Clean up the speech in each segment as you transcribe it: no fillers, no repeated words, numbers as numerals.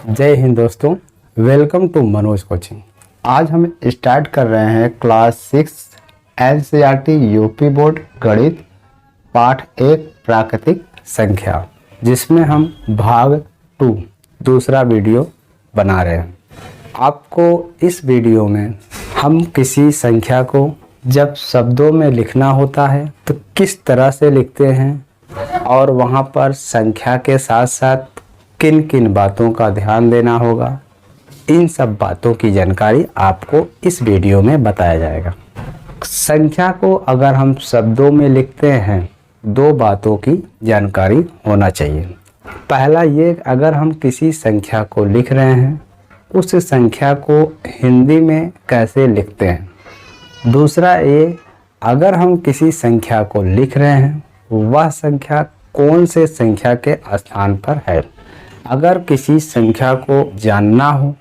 जय हिंद दोस्तों, welcome to Manoj coaching. आज हम स्टार्ट कर रहे हैं क्लास 6 एनसीईआरटी यूपी बोर्ड गणित पाठ 1 प्राकृतिक संख्या, जिसमें हम भाग 2 दूसरा वीडियो बना रहे हैं। आपको इस वीडियो में हम किसी संख्या को जब शब्दों में लिखना होता है तो किस तरह से लिखते हैं और वहाँ पर संख्या के साथ साथ किन किन बातों का ध्यान देना होगा, इन सब बातों की जानकारी आपको इस वीडियो में बताया जाएगा। संख्या को अगर हम शब्दों में लिखते हैं, दो बातों की जानकारी होना चाहिए। पहला ये, अगर हम किसी संख्या को लिख रहे हैं उस संख्या को हिंदी में कैसे लिखते हैं। दूसरा ये, अगर हम किसी संख्या को लिख रहे हैं वह संख्या कौन से संख्या के स्थान पर है। अगर किसी संख्या को जानना हो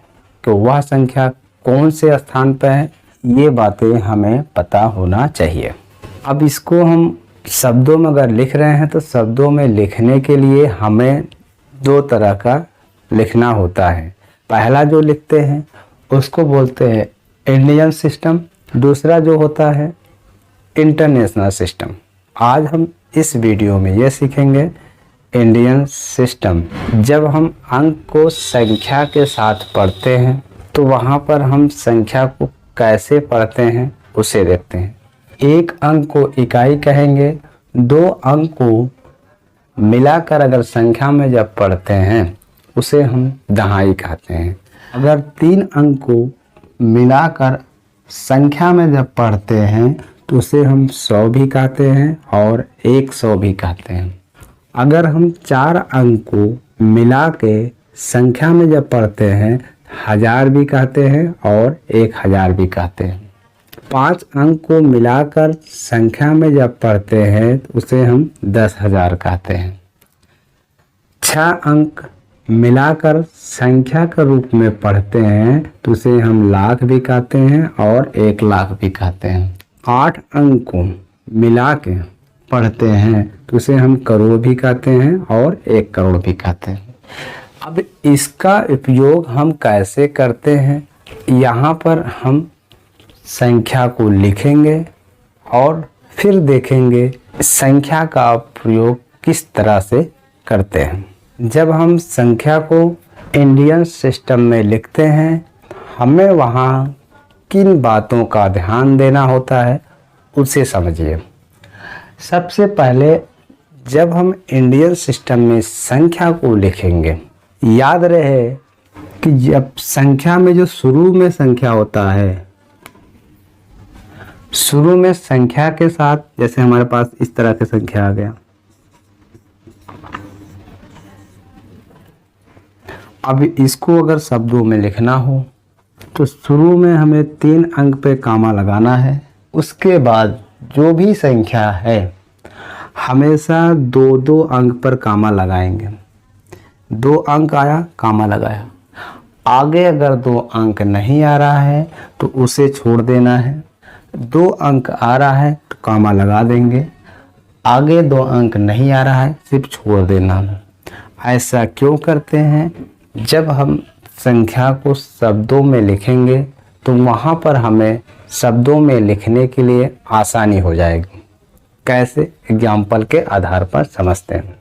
तो वह संख्या कौन से स्थान पर है, ये बातें हमें पता होना चाहिए। अब इसको हम शब्दों में अगर लिख रहे हैं तो शब्दों में लिखने के लिए हमें दो तरह का लिखना होता है। पहला जो लिखते हैं उसको बोलते हैं इंडियन सिस्टम, दूसरा जो होता है इंटरनेशनल सिस्टम। आज हम इस वीडियो में ये सीखेंगे इंडियन सिस्टम। जब हम अंक को संख्या के साथ पढ़ते हैं तो वहाँ पर हम संख्या को कैसे पढ़ते हैं उसे देखते हैं। एक अंक को इकाई कहेंगे, दो अंक को मिलाकर अगर संख्या में जब पढ़ते हैं उसे हम दहाई कहते हैं। अगर तीन अंक को मिलाकर संख्या में जब पढ़ते हैं तो उसे हम 100 भी कहते हैं और 100 भी कहते हैं। अगर हम चार अंक को मिला के संख्या में जब पढ़ते हैं 1000 भी कहते हैं और 1000 भी कहते हैं। 5 अंक को मिलाकर संख्या में जब पढ़ते हैं तो उसे हम 10,000 कहते हैं। 6 अंक मिलाकर संख्या के रूप में पढ़ते हैं तो उसे हम लाख भी कहते हैं और 1 लाख भी कहते हैं। 8 अंक को मिला के पढ़ते हैं तो उसे हम करोड़ भी कहते हैं और 1 करोड़ भी कहते हैं। अब इसका उपयोग हम कैसे करते हैं, यहाँ पर हम संख्या को लिखेंगे और फिर देखेंगे संख्या का प्रयोग किस तरह से करते हैं। जब हम संख्या को इंडियन सिस्टम में लिखते हैं हमें वहाँ किन बातों का ध्यान देना होता है उसे समझिए। सबसे पहले जब हम इंडियन सिस्टम में संख्या को लिखेंगे, याद रहे कि जब संख्या में जो शुरू में संख्या होता है, शुरू में संख्या के साथ, जैसे हमारे पास इस तरह की संख्या आ गया। अब इसको अगर शब्दों में लिखना हो तो शुरू में हमें 3 अंक पे कामा लगाना है। उसके बाद जो भी संख्या है हमेशा 2-2 अंक पर कामा लगाएंगे। 2 अंक आया, कामा लगाया। आगे अगर 2 अंक नहीं आ रहा है तो उसे छोड़ देना है। 2 अंक आ रहा है तो कामा लगा देंगे। आगे 2 अंक नहीं आ रहा है, सिर्फ छोड़ देना है। ऐसा क्यों करते हैं? जब हम संख्या को शब्दों में लिखेंगे तो वहाँ पर हमें शब्दों में लिखने के लिए आसानी हो जाएगी। कैसे? एग्जाम्पल के आधार पर समझते हैं।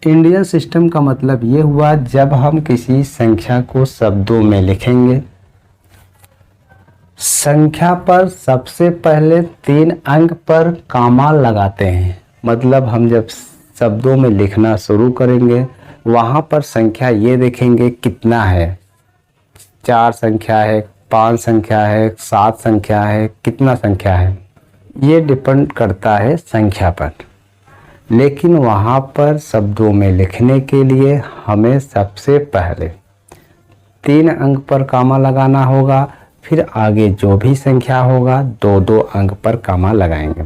इंडियन सिस्टम का मतलब ये हुआ, जब हम किसी संख्या को शब्दों में लिखेंगे, संख्या पर सबसे पहले 3 अंक पर कामा लगाते हैं। मतलब हम जब शब्दों में लिखना शुरू करेंगे वहाँ पर संख्या ये देखेंगे कितना है, 4 संख्या है, 5 संख्या है, 7 संख्या है, कितना संख्या है, ये डिपेंड करता है संख्या पर। लेकिन वहाँ पर शब्दों में लिखने के लिए हमें सबसे पहले 3 अंक पर कामा लगाना होगा, फिर आगे जो भी संख्या होगा 2-2 अंक पर कामा लगाएंगे।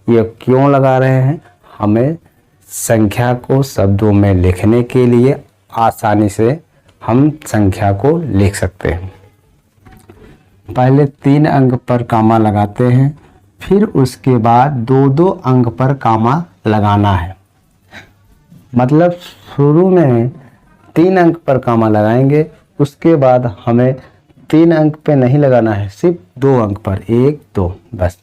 ये क्यों लगा रहे हैं? हमें संख्या को शब्दों में लिखने के लिए आसानी से हम संख्या को लिख सकते हैं। पहले 3 अंक पर कामा लगाते हैं, फिर उसके बाद 2-2 अंक पर कामा लगाना है। मतलब शुरू में 3 अंक पर कामा लगाएंगे, उसके बाद हमें 3 अंक पे नहीं लगाना है, सिर्फ 2 अंक पर, 1 2 बस।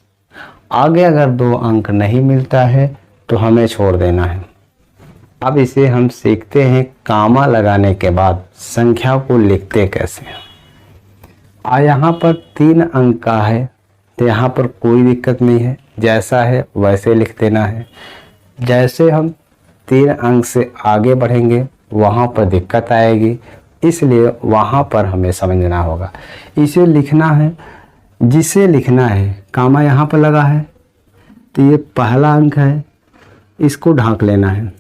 आगे अगर 2 अंक नहीं मिलता है तो हमें छोड़ देना है। अब इसे हम सीखते हैं कामा लगाने के बाद संख्या को लिखते कैसे। यहाँ पर 3 अंक का है तो यहाँ पर कोई दिक्कत नहीं है, जैसा है वैसे लिख देना है। जैसे हम 3 अंक से आगे बढ़ेंगे वहाँ पर दिक्कत आएगी, इसलिए वहाँ पर हमें समझना होगा। इसे लिखना है, जिसे लिखना है, कामा यहाँ पर लगा है तो ये पहला अंक है, इसको ढांक लेना है।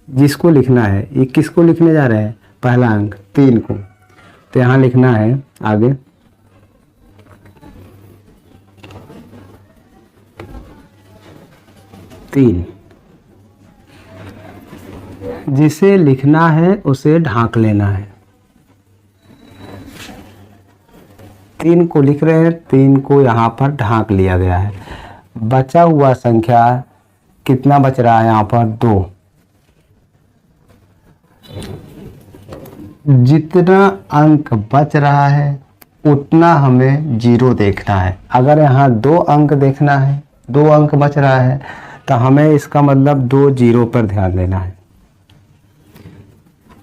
जिसको लिखना है, ये किसको लिखने जा रहे हैं, पहला अंक 3 को, तो यहाँ लिखना है आगे 3। जिसे लिखना है उसे ढांक लेना है। 3 को लिख रहे हैं, 3 को यहाँ पर ढांक लिया गया है। बचा हुआ संख्या कितना बच रहा है, यहाँ पर 2। जितना अंक बच रहा है उतना हमें 0 देखना है। अगर यहाँ 2 अंक देखना है, 2 अंक बच रहा है तो हमें इसका मतलब 2 0 पर ध्यान देना है।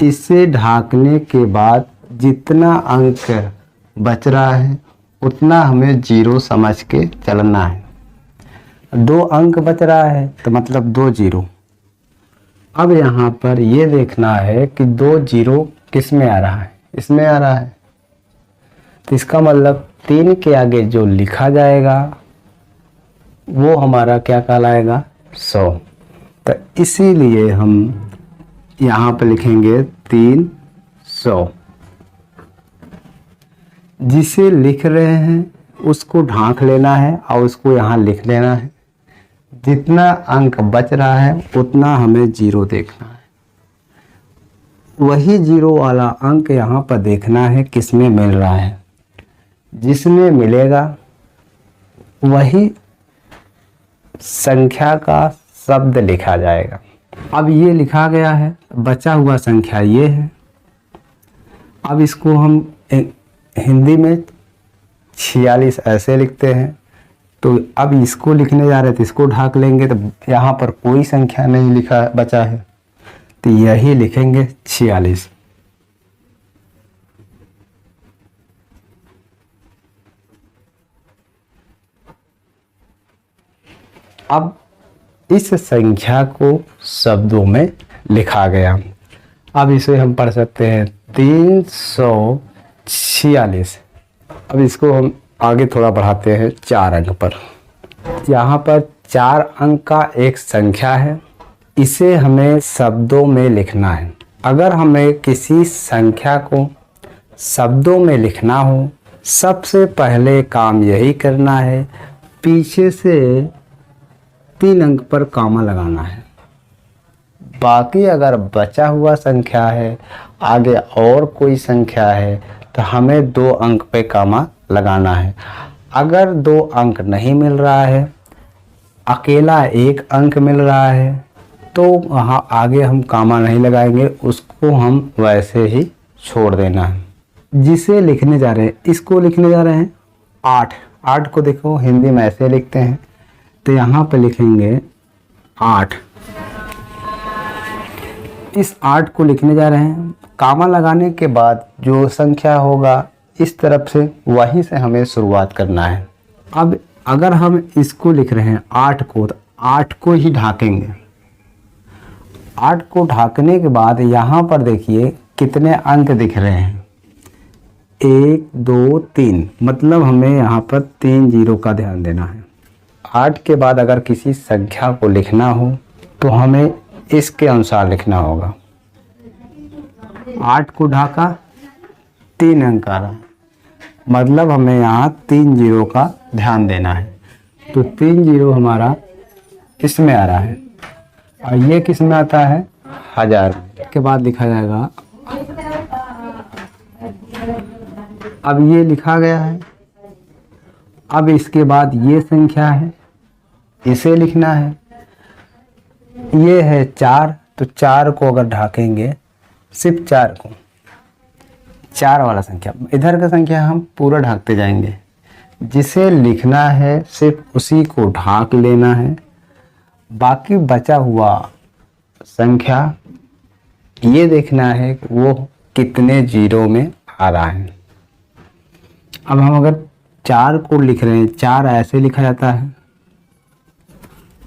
इसे ढांकने के बाद जितना अंक बच रहा है उतना हमें 0 समझ के चलना है। 2 अंक बच रहा है तो मतलब 2 0। अब यहाँ पर ये देखना है कि 2 0 किस में आ रहा है, इसमें आ रहा है, तो इसका मतलब 3 के आगे जो लिखा जाएगा वो हमारा क्या कहलाएगा, 100। तो इसीलिए हम यहाँ पर लिखेंगे 300। जिसे लिख रहे हैं उसको ढांक लेना है और उसको यहाँ लिख लेना है। जितना अंक बच रहा है उतना हमें 0 देखना है। वही 0 वाला अंक यहाँ पर देखना है किसमें मिल रहा है। जिसमें मिलेगा वही संख्या का शब्द लिखा जाएगा। अब ये लिखा गया है, बचा हुआ संख्या ये है। अब इसको हम हिंदी में 46 ऐसे लिखते हैं, तो अब इसको लिखने जा रहे थे, इसको ढांक लेंगे तो यहाँ पर कोई संख्या नहीं लिखा बचा है, तो यही लिखेंगे 46। अब इस संख्या को शब्दों में लिखा गया। अब इसे हम पढ़ सकते हैं 346। अब इसको हम आगे थोड़ा बढ़ाते हैं 4 अंक पर। यहाँ पर 4 अंक का एक संख्या है, इसे हमें शब्दों में लिखना है। अगर हमें किसी संख्या को शब्दों में लिखना हो, सबसे पहले काम यही करना है, पीछे से 3 अंक पर कामा लगाना है। बाकी अगर बचा हुआ संख्या है, आगे और कोई संख्या है, तो हमें 2 अंक पे कामा लगाना है। अगर 2 अंक नहीं मिल रहा है, अकेला 1 अंक मिल रहा है, तो वहाँ आगे हम कामा नहीं लगाएंगे, उसको हम वैसे ही छोड़ देना है। जिसे लिखने जा रहे हैं, इसको लिखने जा रहे हैं 8। 8 को देखो हिंदी में ऐसे लिखते हैं, तो यहाँ पे लिखेंगे 8। इस 8 को लिखने जा रहे हैं। कामा लगाने के बाद जो संख्या होगा इस तरफ से, वहीं से हमें शुरुआत करना है। अब अगर हम इसको लिख रहे हैं 8 को, तो 8 को ही ढाकेंगे। 8 को ढाकने के बाद यहाँ पर देखिए कितने अंक दिख रहे हैं, 1 2 3, मतलब हमें यहाँ पर 3 0 का ध्यान देना है। 8 के बाद अगर किसी संख्या को लिखना हो तो हमें इसके अनुसार लिखना होगा। 8 को ढाका, 3 अंक आ रहा है, मतलब हमें यहाँ 3 0 का ध्यान देना है। तो 3 0 हमारा इसमें आ रहा है, और ये किस में आता है, 1000 के बाद लिखा जाएगा। अब ये लिखा गया है। अब इसके बाद ये संख्या है, इसे लिखना है। ये है 4, तो तो 4 को अगर ढाकेंगे, सिर्फ 4 को, 4 वाला संख्या, इधर का संख्या हम पूरा ढाकते जाएंगे। जिसे लिखना है सिर्फ उसी को ढाक लेना है। बाकी बचा हुआ संख्या ये देखना है कि वो कितने जीरो में आ रहा है। अब हम अगर 4 को लिख रहे हैं, 4 ऐसे लिखा जाता है।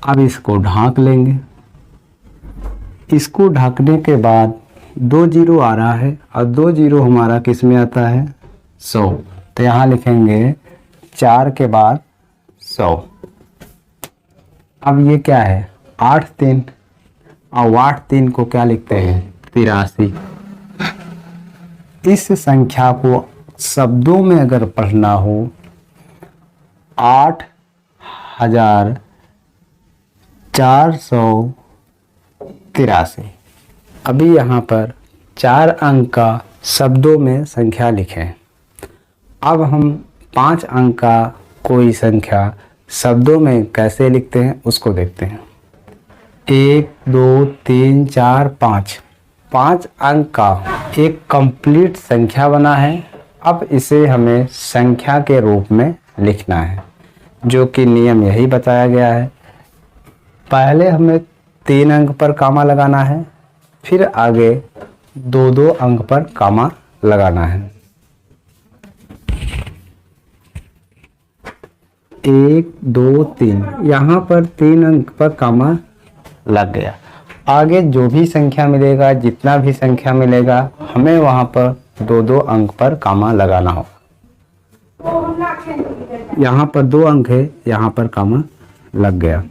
अब इसको ढाक लेंगे। इसको ढकने के बाद 2 जीरो आ रहा है और 2 जीरो हमारा किस में आता है, 100। तो यहाँ लिखेंगे 4 के बाद 100। अब ये क्या है, 8 3, और 8 3 को क्या लिखते हैं, 83। इस संख्या को शब्दों में अगर पढ़ना हो, 8483। अभी यहाँ पर 4 अंक का शब्दों में संख्या लिखें। अब हम 5 अंक का कोई संख्या शब्दों में कैसे लिखते हैं उसको देखते हैं। 1 2 3 4 5, 5 अंक का एक कंप्लीट संख्या बना है। अब इसे हमें संख्या के रूप में लिखना है, जो कि नियम यही बताया गया है। पहले हमें 3 अंक पर कामा लगाना है, फिर आगे 2 अंक पर कामा लगाना है। 1 2 3, यहाँ पर 3 अंक पर कामा लग गया। आगे जो भी संख्या मिलेगा, जितना भी संख्या मिलेगा, हमें वहाँ पर 2 अंक पर कामा लगाना हो। यहाँ पर 2 अंक है, यहाँ पर कामा लग गया।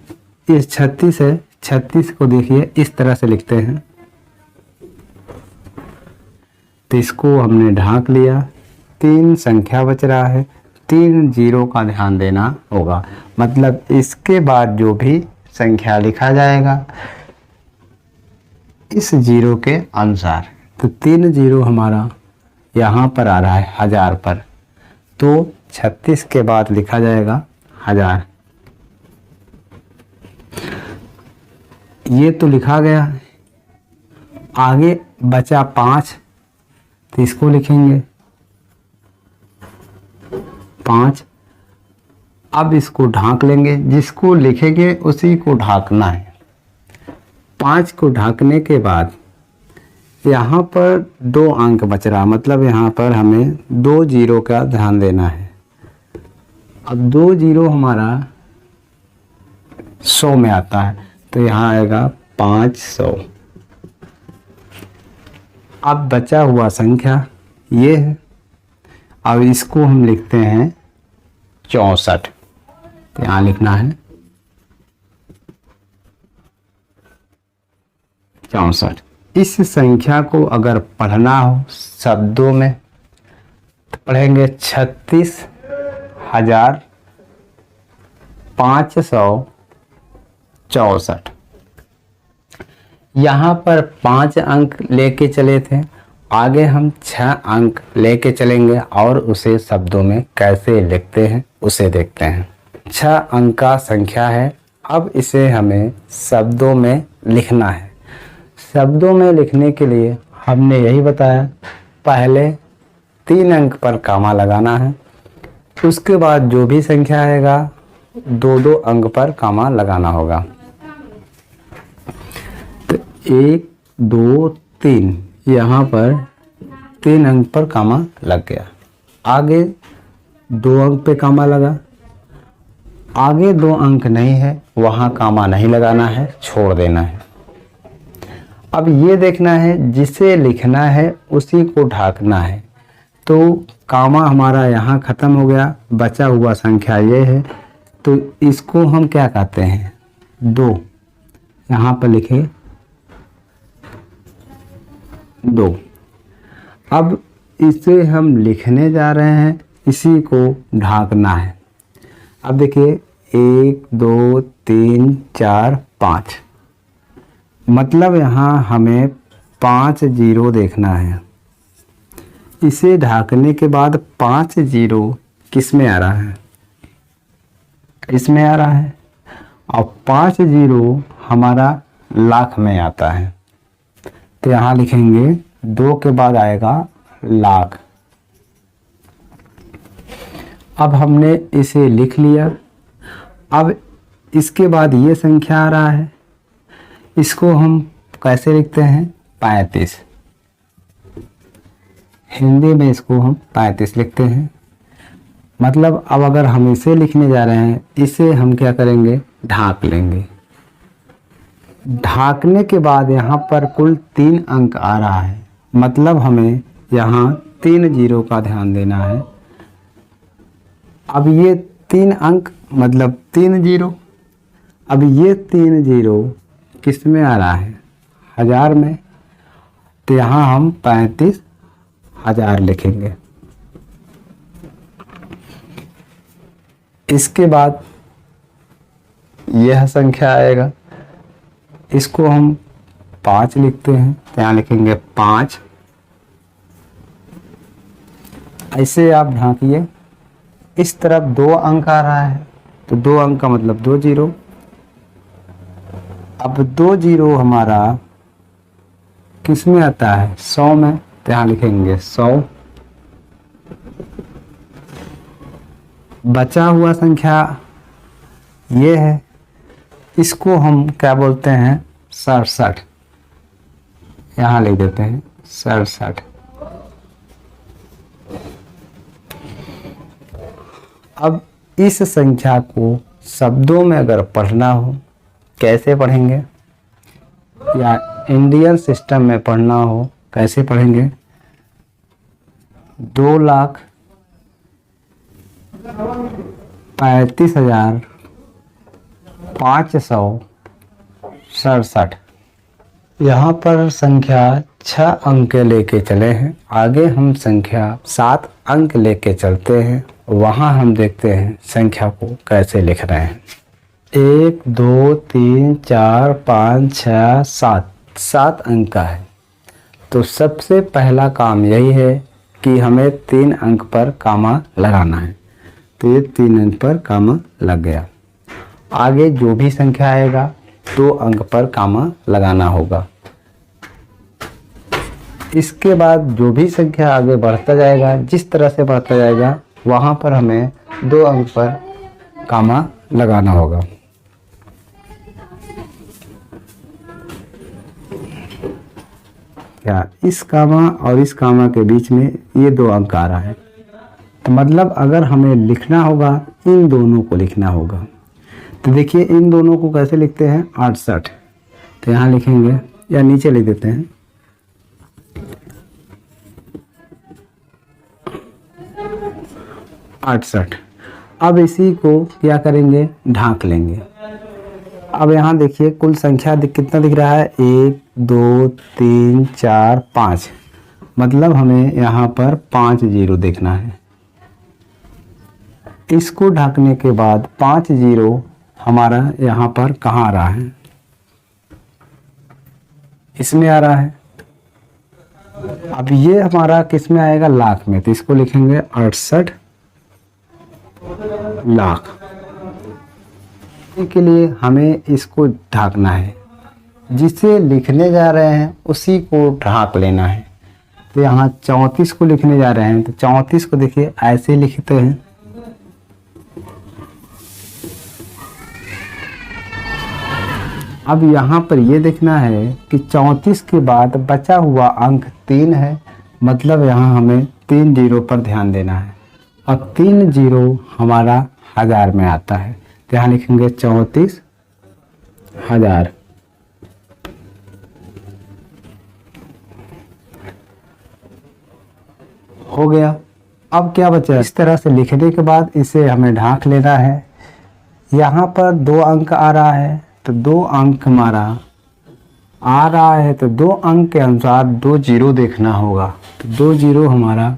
इस 36 है, 36 को देखिए इस तरह से लिखते हैं। तो इसको हमने ढाक लिया। 3 संख्या बच रहा है, 3 जीरो का ध्यान देना होगा। मतलब इसके बाद जो भी संख्या लिखा जाएगा इस जीरो के अनुसार। तो 3 जीरो हमारा यहाँ पर आ रहा है 1000 पर, तो 36 के बाद लिखा जाएगा 1000। ये तो लिखा गया। आगे बचा 5, तो इसको लिखेंगे 5। अब इसको ढाक लेंगे। जिसको लिखेंगे उसी को ढाकना है। 5 को ढाकने के बाद यहाँ पर 2 अंक बच रहा, मतलब यहाँ पर हमें 2 जीरो का ध्यान देना है। अब 2 जीरो हमारा 100 में आता है, तो यहाँ आएगा 500। अब बचा हुआ संख्या ये है। अब इसको हम लिखते हैं 64। तो यहाँ लिखना है 64। इस संख्या को अगर पढ़ना हो शब्दों में तो पढ़ेंगे 36,564। यहाँ पर 5 अंक लेके चले थे, आगे हम 6 अंक लेके चलेंगे और उसे शब्दों में कैसे लिखते हैं उसे देखते हैं। 6 अंक का संख्या है। अब इसे हमें शब्दों में लिखना है। शब्दों में लिखने के लिए हमने यही बताया, पहले 3 अंक पर कामा लगाना है, उसके बाद जो भी संख्या आएगा 2 अंक पर कामा लगाना होगा। तो 1 2 3, यहाँ पर 3 अंक पर कामा लग गया। आगे 2 अंक पे कामा लगा। आगे 2 अंक नहीं है, वहाँ कामा नहीं लगाना है, छोड़ देना है। अब ये देखना है जिसे लिखना है उसी को ढाकना है। तो कामा हमारा यहाँ ख़त्म हो गया, बचा हुआ संख्या ये है, तो इसको हम क्या कहते हैं, 2। यहाँ पर लिखे 2। अब इसे हम लिखने जा रहे हैं, इसी को ढाकना है। अब देखिए 1 2 3 4 5, मतलब यहाँ हमें 5 जीरो देखना है। इसे ढाकने के बाद 5 जीरो किस में आ रहा है, इसमें आ रहा है, और 5 जीरो हमारा लाख में आता है। तो यहाँ लिखेंगे 2 के बाद आएगा लाख। अब हमने इसे लिख लिया। अब इसके बाद ये संख्या आ रहा है, इसको हम कैसे लिखते हैं? 35। हिंदी में इसको हम 35 लिखते हैं। मतलब अब अगर हम इसे लिखने जा रहे हैं, इसे हम क्या करेंगे? ढाक लेंगे। ढाकने के बाद यहाँ पर कुल 3 अंक आ रहा है, मतलब हमें यहाँ 3 जीरो का ध्यान देना है। अब ये 3 अंक मतलब 3 जीरो। अब ये 3 जीरो किस में आ रहा है? हजार में। तो यहाँ हम 35,000 लिखेंगे। इसके बाद यह संख्या आएगा, इसको हम 5 लिखते हैं, तो यहाँ लिखेंगे 5। ऐसे आप ढांकिए। इस तरफ 2 अंक आ रहा है, तो 2 अंक का मतलब 2 जीरो। अब 2 जीरो हमारा किस में आता है? 100 में, तो यहाँ लिखेंगे 100। बचा हुआ संख्या ये है, इसको हम क्या बोलते हैं? 67। यहाँ लिख देते हैं 67। अब इस संख्या को शब्दों में अगर पढ़ना हो, कैसे पढ़ेंगे? या इंडियन सिस्टम में पढ़ना हो, कैसे पढ़ेंगे? 2,35,567। यहाँ पर संख्या 6 अंक लेके चले हैं, आगे हम संख्या 7 अंक लेके चलते हैं। वहाँ हम देखते हैं संख्या को कैसे लिख रहे हैं। 1 2 3 4 5 6 7, 7 अंक का है। तो सबसे पहला काम यही है कि हमें 3 अंक पर कामा लगाना है। तो ये 3 अंक पर कामा लग गया। आगे जो भी संख्या आएगा 2 अंक पर कामा लगाना होगा। इसके बाद जो भी संख्या आगे बढ़ता जाएगा, जिस तरह से बढ़ता जाएगा, वहाँ पर हमें 2 अंक पर कामा लगाना होगा। क्या इस कामा और इस कामा के बीच में ये 2 अंक आ रहा है, तो मतलब अगर हमें लिखना होगा, इन दोनों को लिखना होगा। तो देखिए इन दोनों को कैसे लिखते हैं? 68। तो यहाँ लिखेंगे या नीचे लिख देते हैं 68। अब इसी को क्या करेंगे? ढांक लेंगे। अब यहाँ देखिए कुल संख्या कितना दिख रहा है? 1 2 3 4 5, मतलब हमें यहाँ पर 5 जीरो देखना है। इसको ढकने के बाद 5 जीरो हमारा यहाँ पर कहाँ आ रहा है? इसमें आ रहा है। अब ये हमारा किस में आएगा? लाख में। तो इसको लिखेंगे 68 लाख। के लिए हमें इसको ढाकना है, जिसे लिखने जा रहे हैं उसी को ढाक लेना है। तो यहाँ 34 को लिखने जा रहे हैं, तो 34 को देखिए ऐसे लिखते हैं। अब यहाँ पर ये देखना है कि 34 के बाद बचा हुआ अंक 3 है, मतलब यहाँ हमें 3 जीरो पर ध्यान देना है। अब 3 जीरो हमारा हजार में आता है, तो यहाँ लिखेंगे 34,000। हो गया। अब क्या बचा? इस तरह से लिखने के बाद इसे हमें ढांक लेना है। यहाँ पर 2 अंक आ रहा है, तो 2 अंक हमारा आ रहा है, तो 2 अंक के अनुसार 2 जीरो देखना होगा। तो 2 जीरो हमारा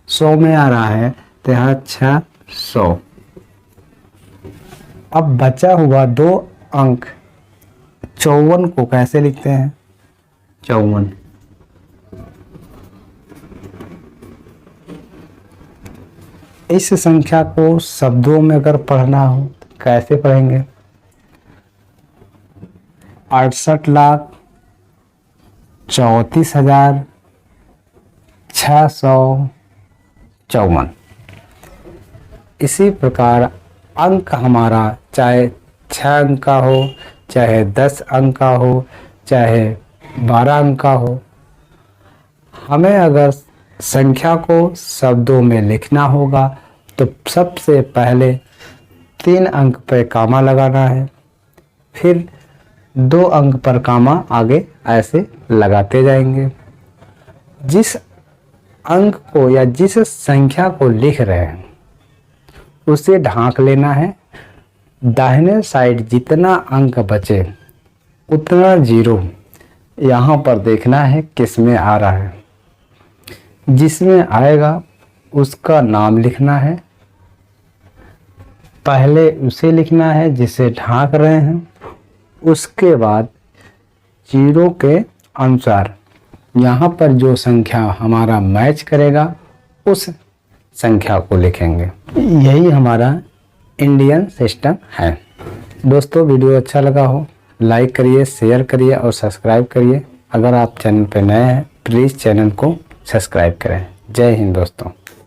100 में आ रहा है, तो यहाँ 600। अब बचा हुआ 2 अंक 54 को कैसे लिखते हैं? 54। इस संख्या को शब्दों में अगर पढ़ना हो तो कैसे पढ़ेंगे? 68 लाख 34,654। इसी प्रकार अंक हमारा चाहे 6 अंक का हो, चाहे 10 अंक का हो, चाहे 12 अंक का हो, हमें अगर संख्या को शब्दों में लिखना होगा तो सबसे पहले 3 अंक पर कामा लगाना है, फिर 2 अंक पर कामा आगे ऐसे लगाते जाएंगे। जिस अंक को या जिस संख्या को लिख रहे हैं उसे ढांक लेना है। दाहिने साइड जितना अंक बचे उतना जीरो यहाँ पर देखना है किस में आ रहा है। जिसमें आएगा उसका नाम लिखना है, पहले उसे लिखना है जिसे ढांक रहे हैं, उसके बाद जीरो के अनुसार यहाँ पर जो संख्या हमारा मैच करेगा उस संख्या को लिखेंगे। यही हमारा इंडियन सिस्टम है। दोस्तों वीडियो अच्छा लगा हो लाइक करिए, शेयर करिए और सब्सक्राइब करिए। अगर आप चैनल पर नए हैं प्लीज़ चैनल को सब्सक्राइब करें। जय हिंद दोस्तों।